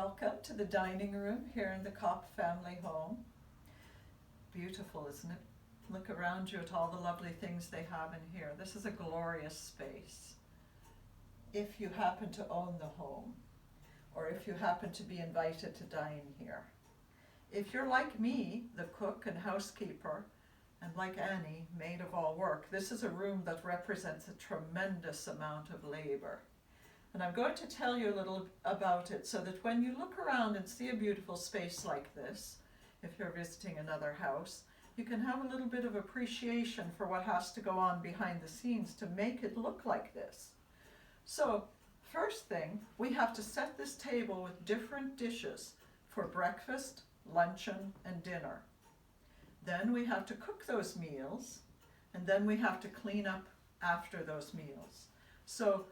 Welcome to the dining room here in the Copp family home. Beautiful, isn't it? Look around you at all the lovely things they have in here. This is a glorious space. If you happen to own the home, or if you happen to be invited to dine here. If you're like me, the cook and housekeeper, and like Annie, maid of all work, this is a room that represents a tremendous amount of labor. And I'm going to tell you a little about it so that when you look around and see a beautiful space like this, if you're visiting another house, you can have a little bit of appreciation for what has to go on behind the scenes to make it look like this. So, first thing, we have to set this table with different dishes for breakfast, luncheon, and dinner. Then we have to cook those meals, and then we have to clean up after those meals. So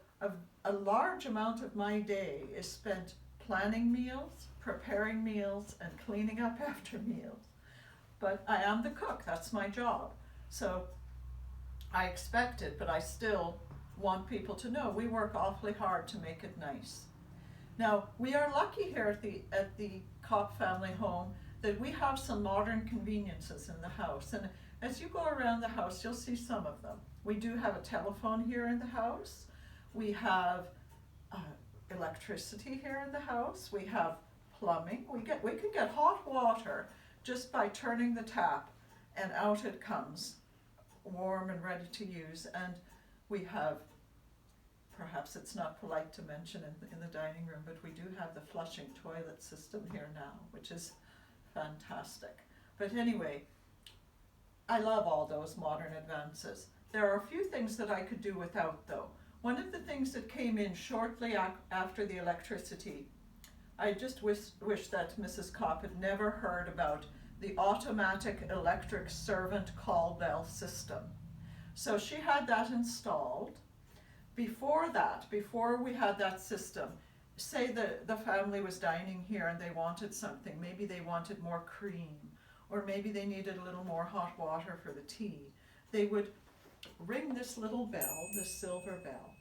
a large amount of my day is spent planning meals, preparing meals, and cleaning up after meals. But I am the cook, that's my job. So I expect it, but I still want people to know we work awfully hard to make it nice. Now, we are lucky here at the Copp family home that we have some modern conveniences in the house. And as you go around the house, you'll see some of them. We do have a telephone here in the house. We have electricity here in the house. We have plumbing. We can get hot water just by turning the tap, and out it comes, warm and ready to use. And we have, perhaps it's not polite to mention in the dining room, but we do have the flushing toilet system here now, which is fantastic. But anyway, I love all those modern advances. There are a few things that I could do without, though. One of the things that came in shortly after the electricity, I just wish that Mrs. Copp had never heard about the automatic electric servant call bell system. So she had that installed. Before we had that system, say the family was dining here and they wanted something, maybe they wanted more cream, or maybe they needed a little more hot water for the tea, they would ring this little bell, this silver bell,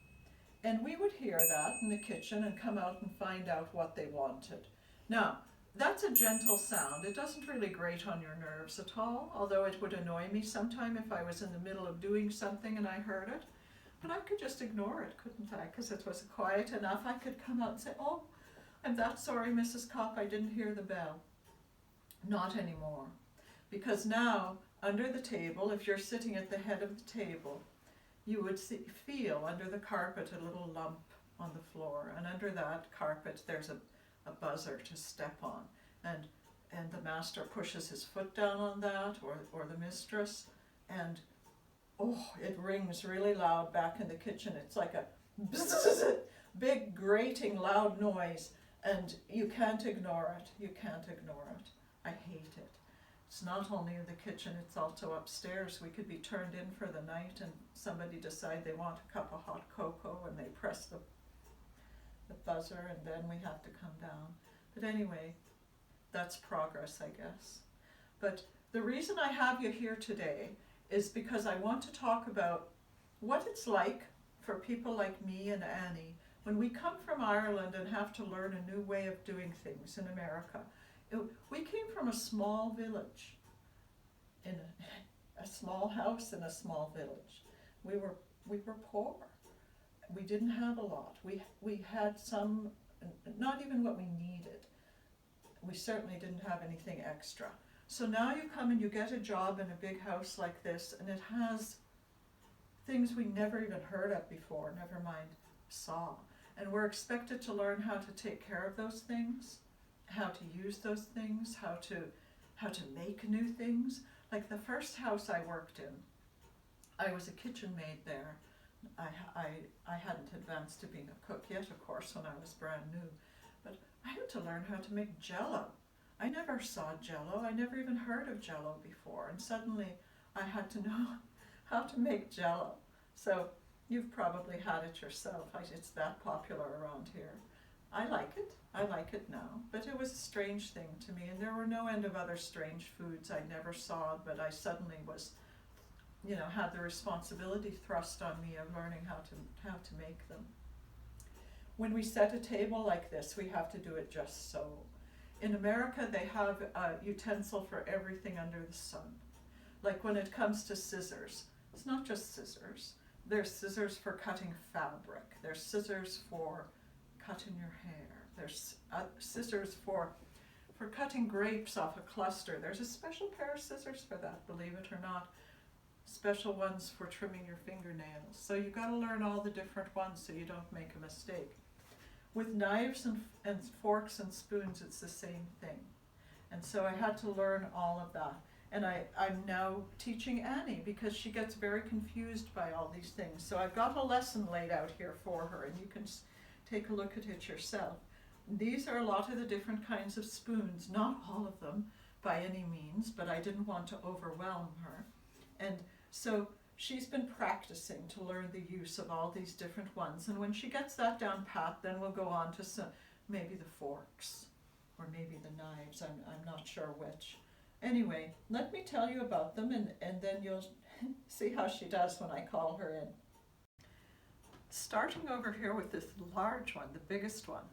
and we would hear that in the kitchen and come out and find out what they wanted. Now, that's a gentle sound. It doesn't really grate on your nerves at all, although it would annoy me sometime if I was in the middle of doing something and I heard it. But I could just ignore it, couldn't I? Because it was quiet enough. I could come out and say, "Oh, I'm that sorry, Mrs. Copp, I didn't hear the bell." Not anymore. Because now, under the table, if you're sitting at the head of the table, you would feel under the carpet a little lump on the floor. And under that carpet, there's a buzzer to step on. And the master pushes his foot down on that, or the mistress, and oh, it rings really loud back in the kitchen. It's like a big grating loud noise, and you can't ignore it. You can't ignore it. I hate it. It's not only in the kitchen, it's also upstairs. We could be turned in for the night and somebody decide they want a cup of hot cocoa and they press the buzzer and then we have to come down. But anyway, that's progress, I guess. But the reason I have you here today is because I want to talk about what it's like for people like me and Annie when we come from Ireland and have to learn a new way of doing things in America. We came from a small village, in a small house in a small village. We were poor. We didn't have a lot. We had some, not even what we needed. We certainly didn't have anything extra. So now you come and you get a job in a big house like this, and it has things we never even heard of before, never mind saw. And we're expected to learn how to take care of those things, how to use those things, how to make new things. Like the first house I worked in, I was a kitchen maid there. I hadn't advanced to being a cook yet, of course, when I was brand new. But I had to learn how to make Jell-O. I never saw Jell-O. I never even heard of Jell-O before. And suddenly I had to know how to make Jell-O. So you've probably had it yourself. It's that popular around here. I like it now, but it was a strange thing to me, and there were no end of other strange foods I never saw, but I suddenly was, had the responsibility thrust on me of learning how to make them. when we set a table like this, we have to do it just so. In America, they have a utensil for everything under the sun. Like when it comes to scissors, it's not just scissors. There's scissors for cutting fabric. There's scissors for cutting your hair. There's scissors for cutting grapes off a cluster. There's a special pair of scissors for that, believe it or not. Special ones for trimming your fingernails. So you've got to learn all the different ones so you don't make a mistake. With knives and forks and spoons, it's the same thing. And so I had to learn all of that. And I'm now teaching Annie because she gets very confused by all these things. So I've got a lesson laid out here for her, and you can take a look at it yourself. These are a lot of the different kinds of spoons, not all of them by any means, but I didn't want to overwhelm her. And so she's been practicing to learn the use of all these different ones. And when she gets that down pat, then we'll go on to some, maybe the forks or maybe the knives. I'm not sure which. Anyway, let me tell you about them, and then you'll see how she does when I call her in. Starting over here with this large one, the biggest one,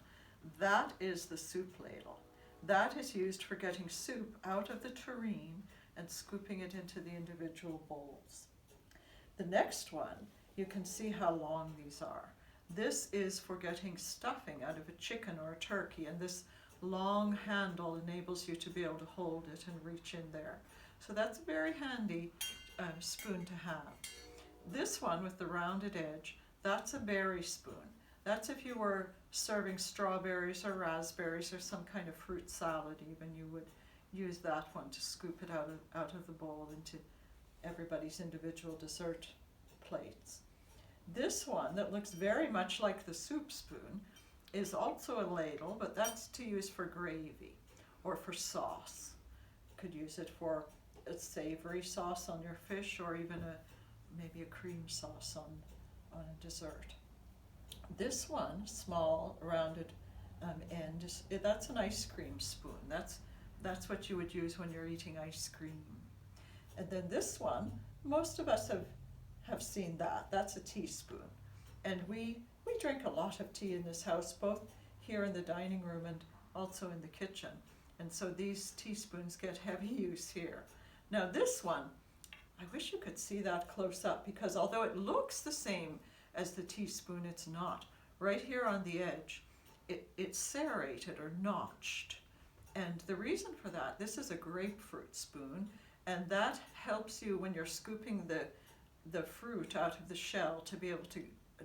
that is the soup ladle. That is used for getting soup out of the tureen and scooping it into the individual bowls. The next one, you can see how long these are. This is for getting stuffing out of a chicken or a turkey, and this long handle enables you to be able to hold it and reach in there. So that's a very handy spoon to have. This one with the rounded edge, that's a berry spoon. That's if you were serving strawberries or raspberries or some kind of fruit salad even, you would use that one to scoop it out of the bowl into everybody's individual dessert plates. This one that looks very much like the soup spoon is also a ladle, but that's to use for gravy or for sauce. You could use it for a savory sauce on your fish, or even maybe a cream sauce on a dessert. This one, small rounded end, that's an ice cream spoon. That's what you would use when you're eating ice cream. And then this one, most of us have seen that. That's a teaspoon. And we drink a lot of tea in this house, both here in the dining room and also in the kitchen. And so these teaspoons get heavy use here. Now this one, I wish you could see that close up, because although it looks the same as the teaspoon, it's not. Right here on the edge, it's serrated or notched. And the reason for that, this is a grapefruit spoon, and that helps you when you're scooping the fruit out of the shell to be able to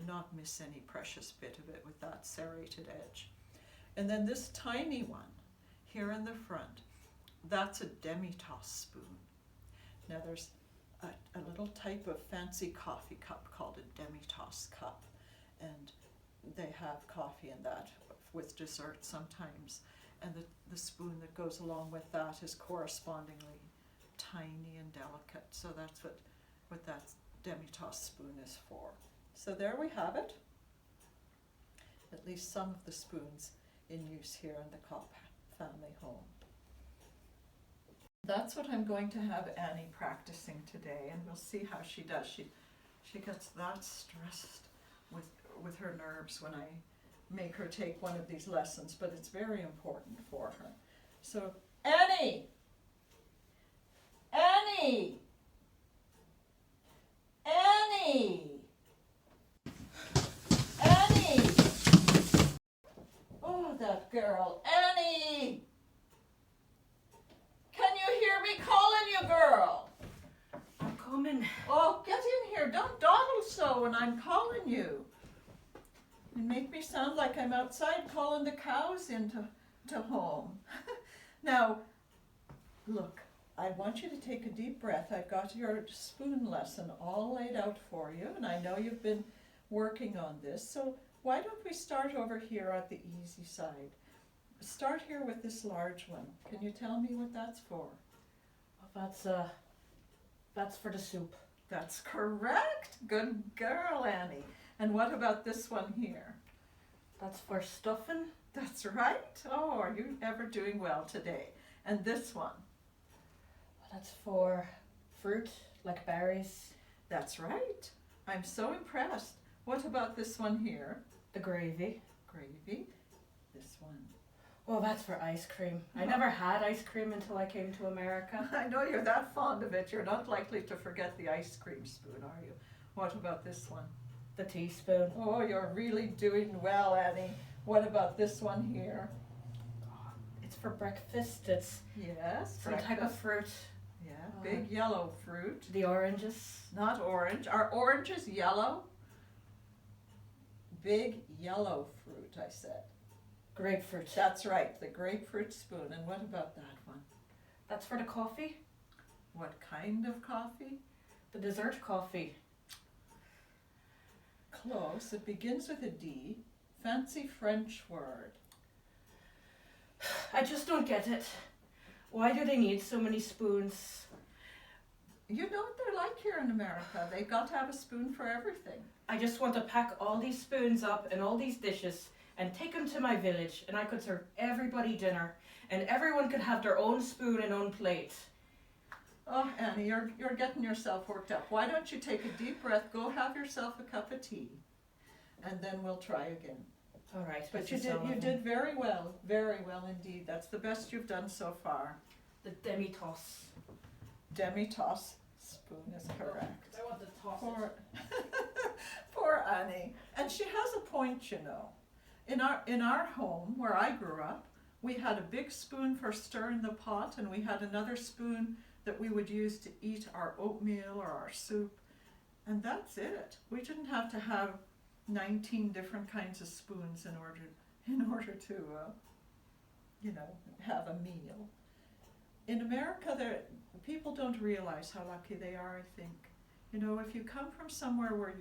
not miss any precious bit of it with that serrated edge. And then this tiny one here in the front, that's a demi-tasse spoon. Now there's a little type of fancy coffee cup called a demi-tasse cup, and they have coffee in that with dessert sometimes. And the spoon that goes along with that is correspondingly tiny and delicate. So that's what that demi-tasse spoon is for. So there we have it. At least some of the spoons in use here in the Copp family home. That's what I'm going to have Annie practicing today, and we'll see how she does. She gets that stressed with her nerves when I make her take one of these lessons, but it's very important for her. So, Annie! Annie! Annie! Annie! Oh, that girl. Annie! Can you hear me calling you, girl? I'm coming. Oh, get in here. Don't dawdle so when I'm calling you. You make me sound like I'm outside calling the cows into home. Now, look, I want you to take a deep breath. I've got your spoon lesson all laid out for you, and I know you've been working on this. So why don't we start over here at the easy side? Start here with this large one. Can you tell me what that's for? Well, that's for the soup. That's correct. Good girl, Annie. And what about this one here? That's for stuffing. That's right. Oh, are you ever doing well today? And this one? That's for fruit, like berries. That's right. I'm so impressed. What about this one here? The gravy. gravy. This one. Oh, that's for ice cream. I never had ice cream until I came to America. I know you're that fond of it. You're not likely to forget the ice cream spoon, are you? What about this one? The teaspoon. Oh, you're really doing well, Annie. What about this one here? It's for breakfast. It's Yes, some type of fruit. Yeah, big yellow fruit. The oranges. Not orange. Are oranges yellow? Big yellow fruit, I said. Grapefruit. That's right, the grapefruit spoon. And what about that one? That's for the coffee. What kind of coffee? The dessert coffee. Close. It begins with a D. Fancy French word. I just don't get it. Why do they need so many spoons? You know what they're like here in America. They got to have a spoon for everything. I just want to pack all these spoons up and all these dishes and take them to my village, and I could serve everybody dinner, and everyone could have their own spoon and own plate. Oh, Annie, you're getting yourself worked up. Why don't you take a deep breath, go have yourself a cup of tea, and then we'll try again. All right, But you did very well indeed. That's the best you've done so far. The demi-toss. Demi-toss spoon is correct. I want to toss Poor, poor Annie. And she has a point, you know. In our home, where I grew up, we had a big spoon for stirring the pot, and we had another spoon that we would use to eat our oatmeal or our soup. And that's it. We didn't have to have 19 different kinds of spoons in order to, have a meal. In America, people don't realize how lucky they are, I think. You know, if you come from somewhere where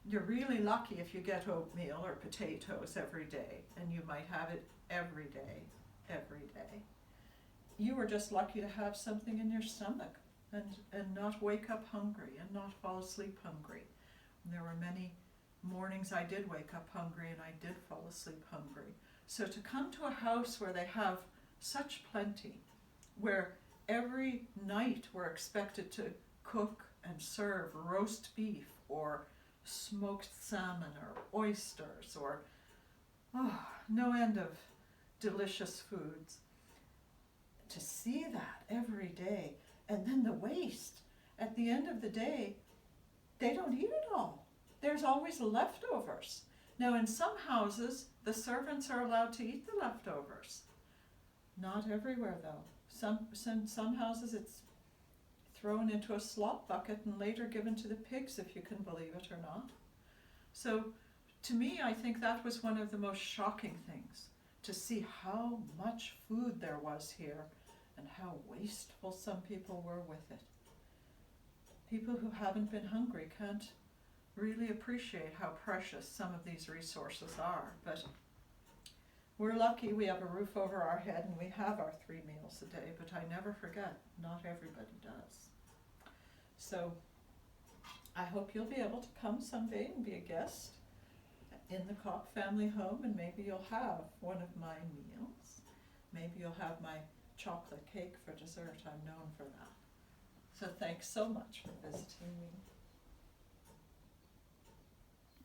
you're really lucky if you get oatmeal or potatoes every day, and you might have it every day. You were just lucky to have something in your stomach and not wake up hungry and not fall asleep hungry. And there were many mornings I did wake up hungry and I did fall asleep hungry. So to come to a house where they have such plenty, where every night we're expected to cook and serve roast beef or smoked salmon or oysters or no end of delicious foods. To see that every day, and then the waste. At the end of the day, they don't eat it all. There's always leftovers. Now in some houses, the servants are allowed to eat the leftovers. Not everywhere though. Some houses it's thrown into a slop bucket and later given to the pigs, if you can believe it or not. So to me, I think that was one of the most shocking things, to see how much food there was here and how wasteful some people were with it. People who haven't been hungry can't really appreciate how precious some of these resources are, but we're lucky we have a roof over our head and we have our 3 meals a day, but I never forget, not everybody does. So I hope you'll be able to come someday and be a guest in the Copp family home, and maybe you'll have one of my meals. Maybe you'll have my chocolate cake for dessert. I'm known for that. So thanks so much for visiting me.